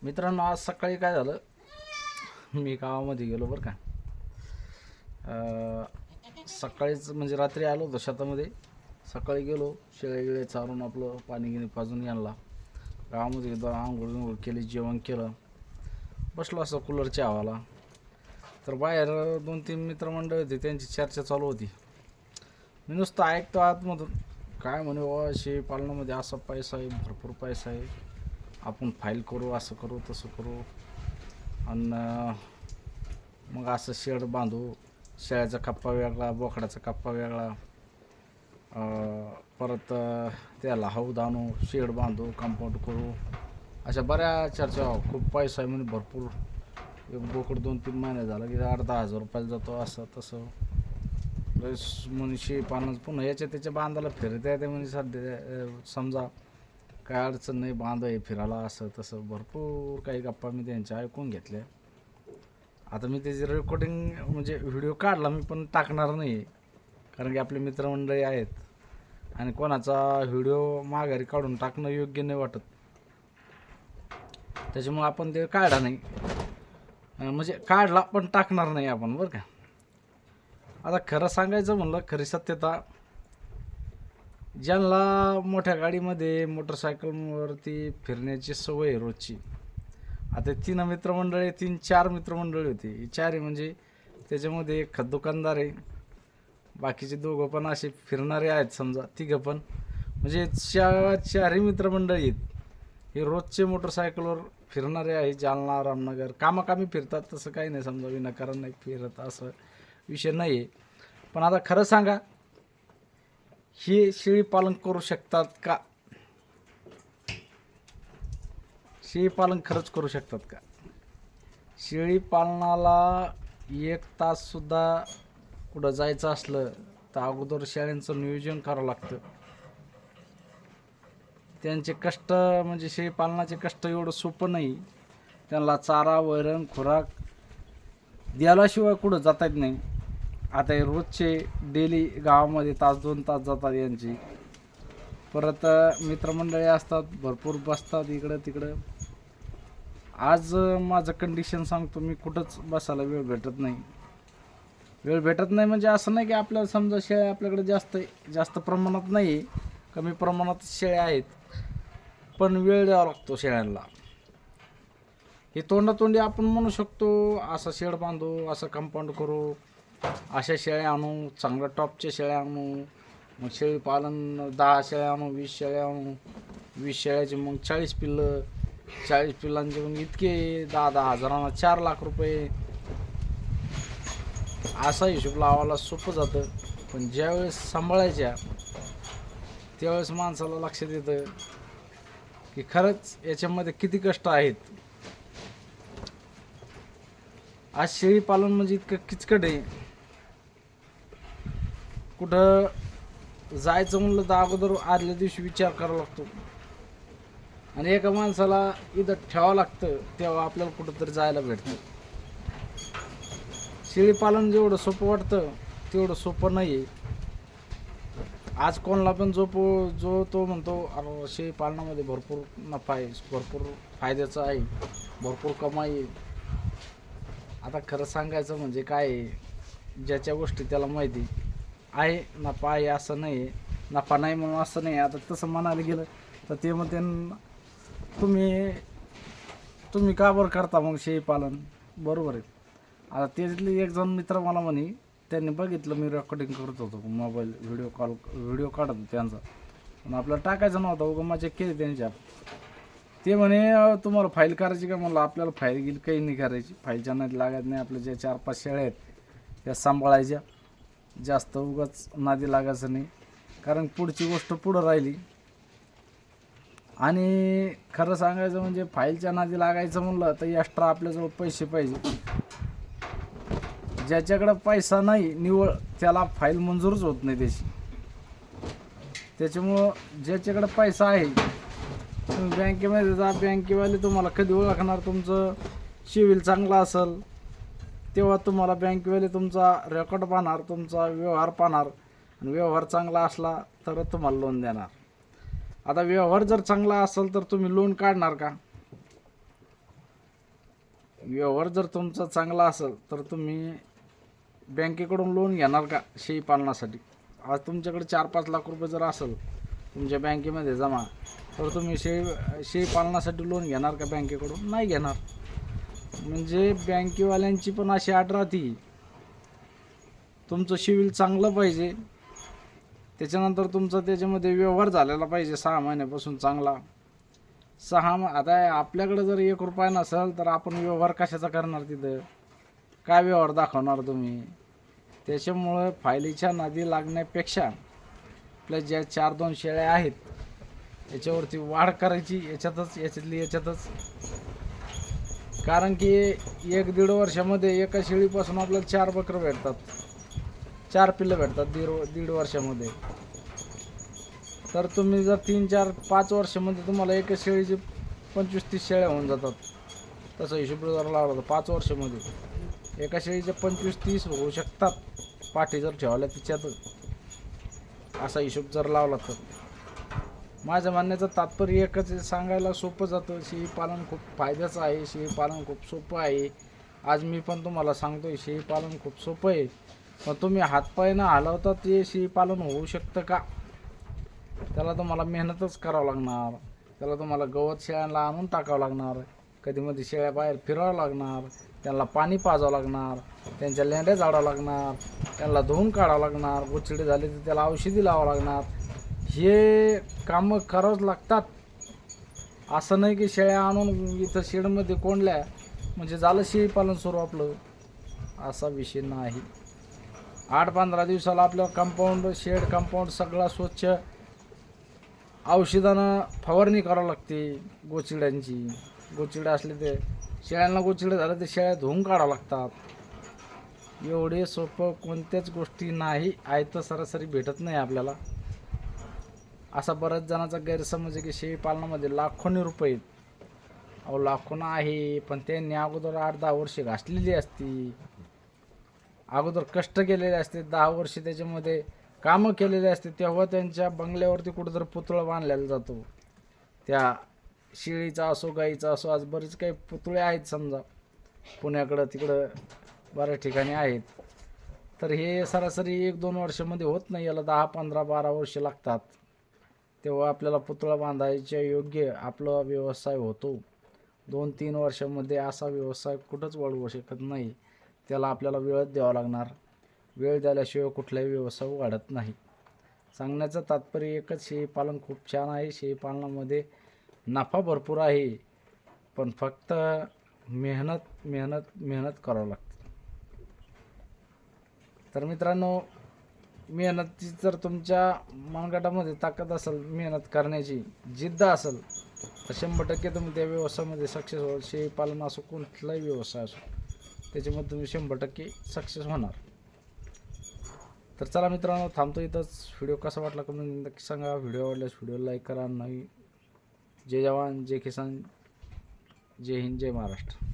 मित्रांनो, आज सकाळी काय झालं, मी गावामध्ये गेलो बरं का. सकाळीच म्हणजे रात्री आलो होतो शेतामध्ये. सकाळी गेलो, शेळे गिळे चारून आपलं पाणी गिणी पाजून यांना गावामध्ये गेलो, आंघोळ केली, जेवण केलं, बसलो असं कूलरच्या हवाला. तर बाहेर 2-3 मित्रमंडळ होते, त्यांची चर्चा चालू होती. मी नुसतं ऐकतो आतमधून. काय म्हणे वा, शेळी पालनामध्ये असा पैसा आहे, भरपूर पैसा आहे, आपण फाईल करू, असं करू तसं करू, आणि मग असं शेड बांधू, शेळ्याचा कप्पा वेगळा, बोकडाचा कप्पा वेगळा, परत त्याला हौद आणू, शेड बांधू, कंपाऊंड करू, अशा बऱ्याच चर्चा. खूप पैसा आहे म्हणे, भरपूर. एक बोकड 2-3 महिने झाला की 8-10 हजार रुपयाला जातो, असं तसं. मनुष्य पालन पुन्हा याच्या त्याच्या बांधाला फिरत आहे ते म्हणजे सध्या समजा काय अडचण नाही, बांध आहे फिरायला, असं तसं भरपूर काही गप्पा मी त्यांच्या ऐकून घेतल्या. आता मी त्याची रेकॉर्डिंग म्हणजे व्हिडिओ काढला मी, पण टाकणार नाही, कारण की आपले मित्रमंडळी आहेत आणि कोणाचा व्हिडिओ माघारी काढून टाकणं योग्य नाही वाटत. त्याच्यामुळे आपण ते काढा नाही, म्हणजे काढला पण टाकणार नाही आपण, बरं का. आता खरं सांगायचं म्हणलं, खरी सत्यता, ज्यांना मोठ्या गाडीमध्ये मोटरसायकलवरती फिरण्याची सवय आहे रोजची. आता 3 मित्रमंडळी होती. ही 4 म्हणजे त्याच्यामध्ये एक दुकानदार आहे, बाकीचे 2 पण असे फिरणारे आहेत, समजा 3 पण, म्हणजे 4ही मित्रमंडळी आहेत. हे रोजचे मोटरसायकलवर फिरणारे आहे. जालना, रामनगर कामाकामी फिरतात, तसं काही नाही, समजा विनाकारण नाही फिरत, असं विषय नाही आहे. पण आता खरं सांगा, हे शेळी पालन करू शकतात का? शेळी पालन खरंच करू शकतात का? शेळी पालनाला 1 ताससुद्धा कुठं जायचं असलं तर अगोदर शेळ्यांचं नियोजन करावं लागतं. त्यांचे कष्ट म्हणजे शेळी पालनाचे कष्ट एवढं सोपं नाही. त्यांना चारा, वैरण, खुराक द्यायलाशिवाय कुठं जाता येत नाही. आता हे रोजचे डेली गावामध्ये 1-2 तास जातात यांची. परत मित्रमंडळी असतात, भरपूर बसतात इकडं तिकडं. आज माझं कंडिशन सांगतो, मी कुठंच बसायला वेळ भेटत नाही. वेळ भेटत नाही म्हणजे असं नाही की आपल्याला समजा शेळ्या आपल्याकडे जास्त प्रमाणात नाही, कमी प्रमाणात शेळ्या आहेत, पण वेळ द्यावा लागतो शेळ्यांना. हे तोंडातोंडी आपण म्हणू शकतो, असं शेड बांधू, असं कंपाऊंड करू, अशा शेळ्या आणू, चांगल्या टॉपच्या शेळ्या आणू, मग शेळी पालन 10 शेळ्या आणू, 20 शेळ्या आणू, 20 शेळ्याचे मग 40 पिल्लं, 40 पिल्लांचे मग इतके 10-10 हजारांना 4 लाख रुपये, असा हिशोब लावायला सोपं जातं. पण ज्यावेळेस सांभाळायच्या त्यावेळेस माणसाला लक्षात येतं की खरंच याच्यामध्ये किती कष्ट आहेत. आज शेळी पालन म्हणजे इतकं किचकट आहे. कुठं जायचं म्हणलं तर अगोदर आदल्या दिवशी विचार करावा लागतो, आणि एका माणसाला इथं ठेवावं लागतं, तेव्हा आपल्याला कुठंतरी जायला भेटतं. शेळी पालन जेवढं सोपं वाटतं तेवढं सोपं नाही आहे. आज कोणाला पण जो तो म्हणतो अरे शेळी पालनामध्ये भरपूर नफा आहे, भरपूर फायद्याचं आहे, भरपूर कमाई आहे. आता खरं सांगायचं म्हणजे काय आहे, ज्याच्या गोष्टी त्याला माहिती आहे. नफा आहे असं नाही आहे, नफा नाही म्हणून असं नाही. आता तसं म्हणायला गेलं तर ते म्हणते तुम्ही का बरं करता मग शेळी पालन, बरोबर आहे. आता त्यातले एक जण मित्र मला म्हणे, त्यांनी बघितलं मी रेकॉर्डिंग करत होतो, मोबाईल व्हिडिओ काढत होतो त्यांचा, पण आपल्याला टाकायचं नव्हतं, उगा मजा केली त्यांच्या. ते म्हणे तुम्हाला फाईल करायची का? म्हणलं आपल्याला फाईल गेली काही नाही करायची, फाईलच्या नादी लागत नाही. आपल्या ज्या 4-5 शेळ्या आहेत त्या सांभाळायच्या, जास्त उगाच नादी लागायचं नाही, कारण पुढची गोष्ट पुढं राहिली. आणि खरं सांगायचं म्हणजे फाईलच्या नादी लागायचं म्हणलं तर एक्स्ट्रा आपल्याजवळ पैसे पाहिजे. ज्याच्याकडं पैसा नाही निवळ, त्याला फाईल मंजूरच होत नाही त्याची. त्याच्यामुळं ज्याच्याकडं पैसा आहे, तुम्ही बँकेमध्ये जा, बँकेवाले तुम्हाला कधी ओळखणार? तुमचं सिबिल चांगला असेल तेव्हा तुम्हाला बँकेवाले तुमचा रेकॉर्ड पाहणार, तुमचा व्यवहार पाहणार, आणि व्यवहार चांगला असला तर तुम्हाला लोन देणार. आता व्यवहार जर चांगला असेल तर तुम्ही लोन काढणार का? व्यवहार जर तुमचा चांगला असेल तर तुम्ही बँकेकडून लोन घेणार का शेळी पालनासाठी? आज तुमच्याकडे 4-5 लाख रुपये जर असेल तुमच्या बँकेमध्ये जमा, तर तुम्ही शेळी पालनासाठी लोन घेणार का बँकेकडून? नाही घेणार. म्हणजे बँकेवाल्यांची पण अशी अट राहते, तुमचं सिबिल चांगलं पाहिजे, त्याच्यानंतर तुमचा त्याच्यामध्ये व्यवहार झालेला पाहिजे 6 महिन्यापासून चांगला. आता आपल्याकडे जर 1 रुपया नसेल तर आपण व्यवहार कशाचा करणार? तिथं काय व्यवहार दाखवणार तुम्ही? त्याच्यामुळं फायलीच्या नादी लागण्यापेक्षा आपल्या ज्या 4-2 शेळ्या आहेत याच्यावरती वाढ करायची याच्यातच. कारण की 1-1.5 वर्षामध्ये एका शेळीपासून आपल्याला 4 बकरं भेटतात, 4 पिल्लं भेटतात 1.5 वर्षामध्ये. तर तुम्ही जर 3-4-5 वर्षामध्ये तुम्हाला एका शेळीचे 25-30 शेळ्या होऊन जातात. तसं हिशोब जर लावला तर 5 वर्षामध्ये एका शेळीच्या 25-30 होऊ शकतात, पाठी जर ठेवल्या तिच्यात. असा हिशोब जर लावला तर माझ्या म्हणण्याचं तात्पर्य एकच आहे, सांगायला सोपं जातं. शेळी पालन खूप फायद्याचं आहे, शेळी पालन खूप सोपं आहे. आज मी पण तुम्हाला सांगतोय शेळी पालन खूप सोपं आहे, पण तुम्ही हातपायनं हलवता ते शेळी पालन होऊ शकतं का? त्याला तुम्हाला मेहनतच करावं लागणार. त्याला तुम्हाला गवत शेळ्यांना आणून टाकावं लागणार, कधीमध्ये शेळ्या बाहेर फिरावं लागणार, त्यांना पाणी पाजावं लागणार, त्यांच्या लेंड्या झाडावं लागणार, त्यांना धुवून काढावं लागणार, गोचिडे झाले तर त्याला औषधी लावावं लागणार. हे कामं करावंच लागतात. असं नाही की शेळ्या आणून इथं शेडमध्ये कोंडल्या म्हणजे झालं शेळी पालन सुरू आपलं, असा विषय नाही. 8-15 दिवसाला आपलं कंपाऊंड सगळा स्वच्छ औषधानं फवारणी करावं लागते गोचिड्यांची. गोचिडे असले ते शेळ्यांना गोचिडे झाले ते शेळ्या धुवून काढावं लागतात. एवढे सोपं कोणत्याच गोष्टी नाही आहे, तर सरासरी भेटत नाही आपल्याला. असा बऱ्याच जणांचा गैरसमज आहे की शेळी पालनामध्ये लाखोनी रुपये. अहो लाखोना आहे, पण त्यांनी अगोदर 8-10 वर्षे घासलेली असती, अगोदर कष्ट केलेले असते, 10 वर्षे त्याच्यामध्ये कामं केलेले असते. तेव्हा त्यांच्या बंगल्यावरती कुठंतरी पुतळा बांधलेला जातो. त्या शेळीचा असो गाईचा असो, आज बरेच काही पुतळे आहेत समजा पुण्याकडं तिकडं बऱ्याच ठिकाणी आहेत. तर हे सरासरी 1-2 वर्षामध्ये होत नाही, याला 10-15-12 वर्ष लागतात. तेव्हा आपल्याला पुतळा बांधायच्या योग्य आपला व्यवसाय होतो. 2-3 वर्षामध्ये असा व्यवसाय कुठंच वाढवू शकत नाही. त्याला आपल्याला वेळच द्यावा लागणार. वेळ द्यायल्याशिवाय कुठलाही व्यवसाय वाढत नाही. सांगण्याचं तात्पर्य एकच, शेळी पालन खूप छान आहे. शेळी पालनामध्ये नफा भरपूर आहे, पण फक्त मेहनत करावं लागते. तर मित्रांनो, मेहनती जर तुमच्या मनगटामध्ये ताकद असेल, मेहनत करण्याची जिद्द असेल, तर 100% तुम्ही त्या व्यवसायामध्ये सक्सेस व्हाल. शेळी पालन असो कुठलाही व्यवसाय असो, त्याच्यामध्ये तुम्ही 100% सक्सेस होणार. तर चला मित्रांनो, थांबतो इथंच. व्हिडिओ कसा वाटला कमेंट नक्की सांगा. व्हिडिओ आवडल्यास व्हिडिओ लाईक करा. जय जवान, जय किसान, जय हिंद, जय महाराष्ट्र.